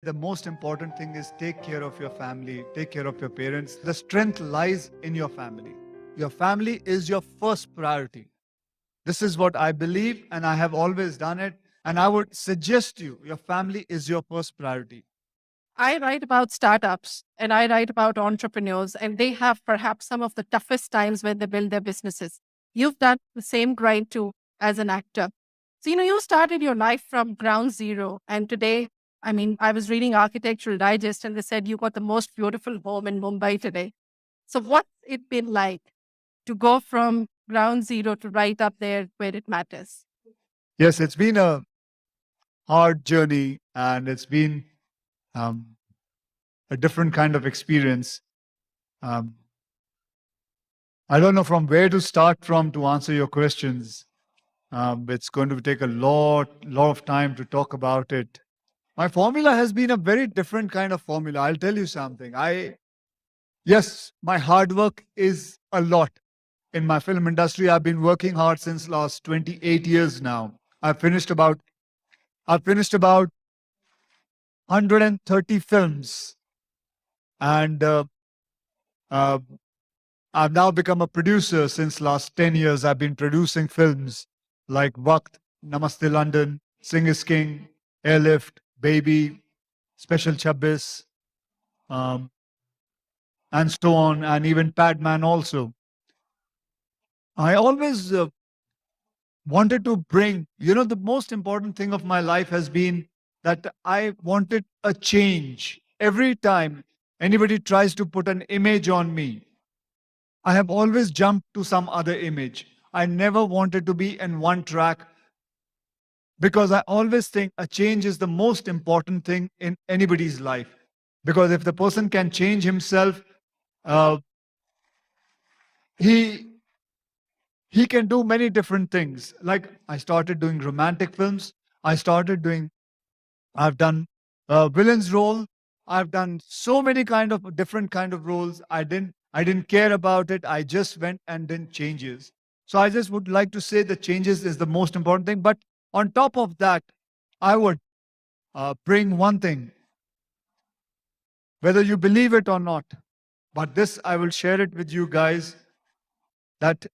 The most important thing is take care of your family, take care of your parents. The strength lies in your family. Your family is your first priority. This is what I believe, and I have always done it. And I would suggest you, your family is your first priority. I write about startups and I write about entrepreneurs, and they have perhaps some of the toughest times when they build their businesses. You've done the same grind too as an actor. So, you started your life from ground zero. And today, I was reading Architectural Digest and they said you got the most beautiful home in Mumbai today. So, what's it been like to go from ground zero to right up there where it matters? Yes, it's been a hard journey and it's been um, a different kind of experience. Um, I don't know from where to start from to answer your questions. It's going to take a lot of time to talk about it. My formula has been a very different kind of formula. I'll tell you something. Yes, my hard work is a lot. In my film industry, I've been working hard since last 28 years now. I've finished about 130 films, and uh, I've now become a producer since last 10 years. I've been producing films like Waqt, Namaste London, Sing is King, Airlift, Baby, Special Chabbis, um, and so on, and even Padman also. I always wanted to bring, the most important thing of my life has been that I wanted a change. Every time anybody tries to put an image on me, I have always jumped to some other image. I never wanted to be in one track because I always think a change is the most important thing in anybody's life. Because if the person can change himself, uh, he he can do many different things. Like I started doing romantic films. I started doing. I've done villains role. I've done so many kind of different kind of roles. I didn't care about it. I just went and did changes. So I just would like to say the changes is the most important thing. But on top of that, I would bring one thing, whether you believe it or not. But this I will share it with you guys that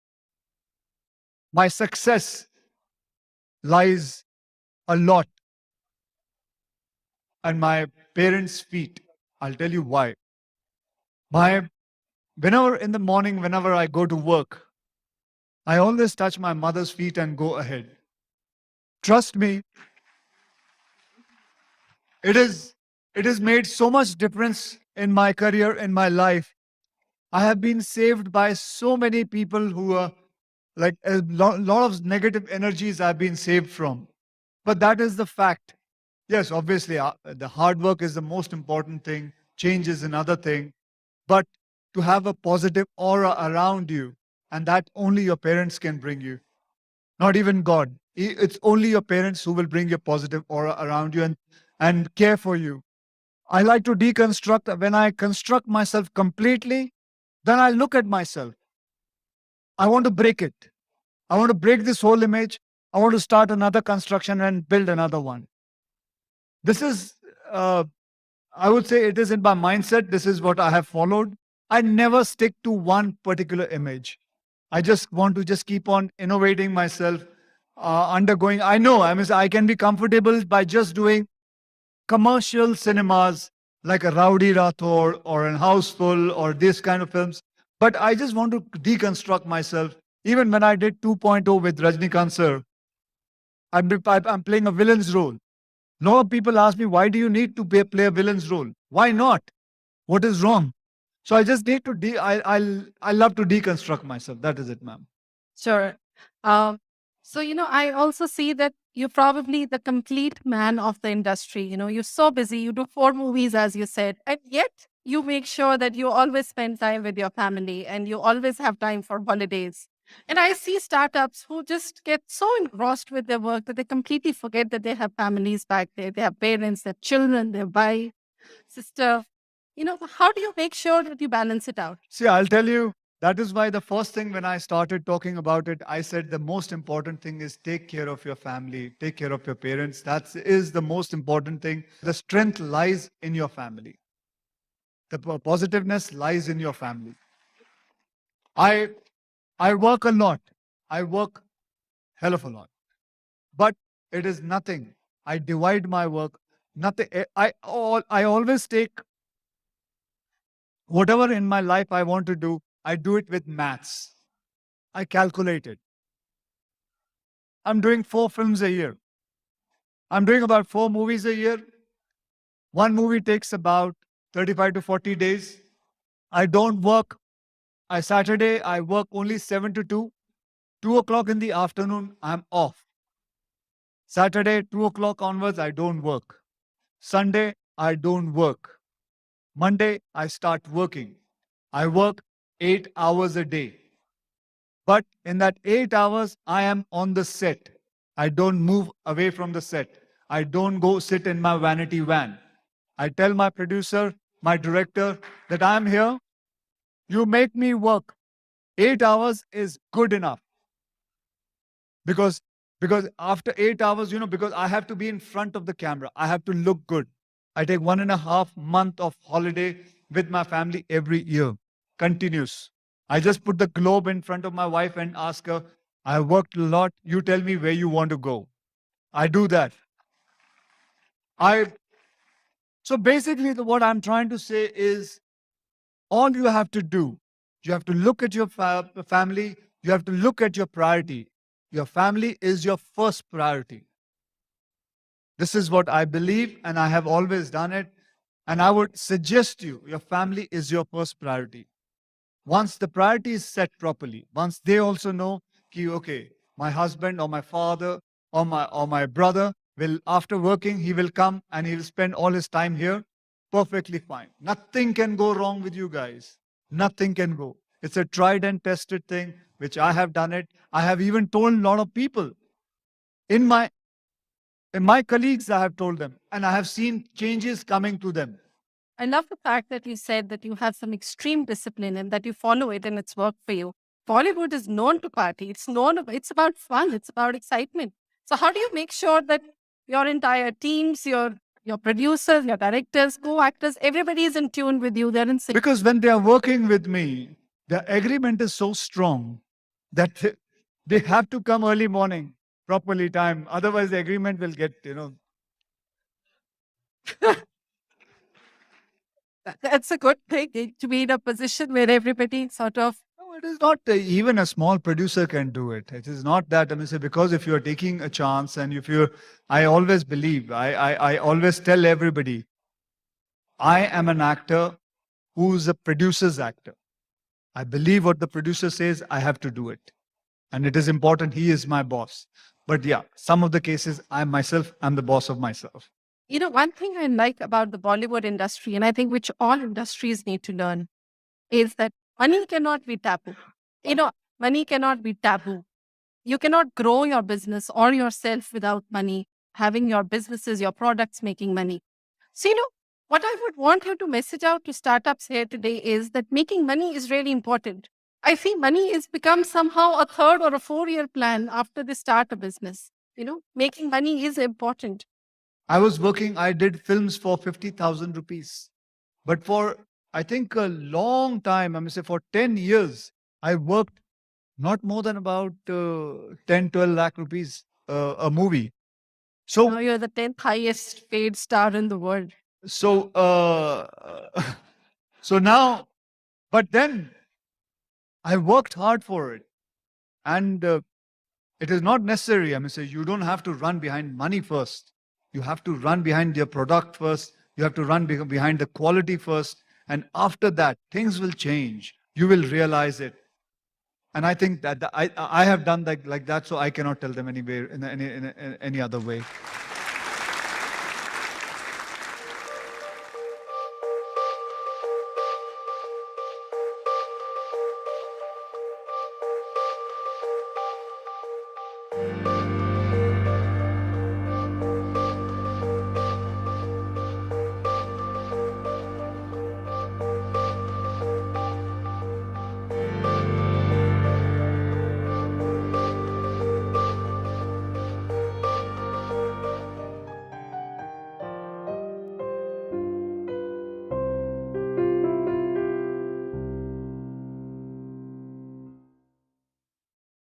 my success lies a lot on my parents' feet. I'll tell you why. My Whenever in the morning, whenever I go to work, I always touch my mother's feet and go ahead. Trust me, it is it has made so much difference in my career, in my life. I have been saved by so many people who are like a lot of negative energies I've been saved from. But that is the fact. Yes, obviously, the hard work is the most important thing. Change is another thing. But to have a positive aura around you, and that only your parents can bring you, not even God. It's only your parents who will bring your positive aura around you and care for you. I like to deconstruct. When I construct myself completely, then I look at myself. I want to break it. I want to break this whole image. I want to start another construction and build another one. This is, uh, I would say, it is in my mindset. This is what I have followed. I never stick to one particular image. I just want to just keep on innovating myself, undergoing. I can be comfortable by just doing commercial cinemas like a Rowdy Rathore or an Houseful or this kind of films. But I just want to deconstruct myself. Even when I did 2.0 with Rajnikant sir, I'm playing a villain's role. A lot of people ask me, why do you need to play a villain's role? Why not? What is wrong? So I just need to I love to deconstruct myself. That is it, ma'am. Sure. Um, so, I also see that you're probably the complete man of the industry. You're so busy. You do 4 movies, as you said, and yet you make sure that you always spend time with your family and you always have time for holidays. And I see startups who just get so engrossed with their work that they completely forget that they have families back there. They have parents, their children, their wife, sister. How do you make sure that you balance it out? See, I'll tell you. That is why the first thing when I started talking about it, I said the most important thing is take care of your family, take care of your parents. That is the most important thing. The strength lies in your family. The positiveness lies in your family. I I work a lot. I work hell of a lot. But it is nothing. I divide my work. Nothing. I always take whatever in my life I want to do. I do it with maths. I calculate it. I'm doing 4 films a year. I'm doing about 4 movies a year. One movie takes about 35 to 40 days. I don't work. Saturday, I work only 7 to 2. 2 o'clock in the afternoon, I'm off. Saturday, 2 o'clock onwards, I don't work. Sunday, I don't work. Monday, I start working. I work 8 hours a day. But in that 8 hours, I am on the set. I don't move away from the set. I don't go sit in my vanity van. I tell my producer, my director, that I'm here. You make me work. 8 hours is good enough. Because because after 8 hours, because I have to be in front of the camera. I have to look good. I take 1.5 month of holiday with my family every year. Continuous. I just put the globe in front of my wife and ask her, I worked a lot. You tell me where you want to go. I do that. I so basically what I'm trying to say is all you have to do, you have to look at your family, you have to look at your priority. Your family is your first priority. This is what I believe, and I have always done it. And I would suggest you, your family is your first priority. Once the priority is set properly, once they also know, okay, my husband or my father or my brother will, after working, he will come and he will spend all his time here. Perfectly fine. Nothing can go wrong with you guys. Nothing can go. It's a tried and tested thing, which I have done it. I have even told a lot of people in my colleagues, I have told them, and I have seen changes coming to them. I love the fact that you said that you have some extreme discipline and that you follow it and it's worked for you. Bollywood is known to party. It's about fun. It's about excitement. So how do you make sure that your entire teams, your producers, your directors, co-actors, everybody is in tune with you? They're in sync. Because when they are working with me, the agreement is so strong that they have to come early morning, properly time. Otherwise, the agreement will get. That's a good thing to be in a position where everybody sort of. No, it is not. Even a small producer can do it. It is not that. I mean, say, because if you are taking a chance, and if you're, I always believe, I always tell everybody, I am an actor who's a producer's actor. I believe what the producer says, I have to do it. And it is important. He is my boss. But yeah, some of the cases, I myself am the boss of myself. One thing I like about the Bollywood industry, and I think which all industries need to learn, is that money cannot be taboo. Money cannot be taboo. You cannot grow your business or yourself without money, having your businesses, your products making money. So, what I would want you to message out to startups here today is that making money is really important. I see money has become somehow a 3rd or a 4-year plan after they start a business. Making money is important. I did films for 50,000 rupees. But for, I think, a long time, I mean, say for 10 years, I worked not more than about 10, 12 lakh rupees a movie. So, Now you're the 10th highest paid star in the world. so, so now, but then I worked hard for it. And it is not necessary. I mean, say you don't have to run behind money first. You have to run behind your product first. You have to run behind the quality first. And after that, things will change. You will realize it. And I think that I have done like that, so I cannot tell them anywhere in any other way.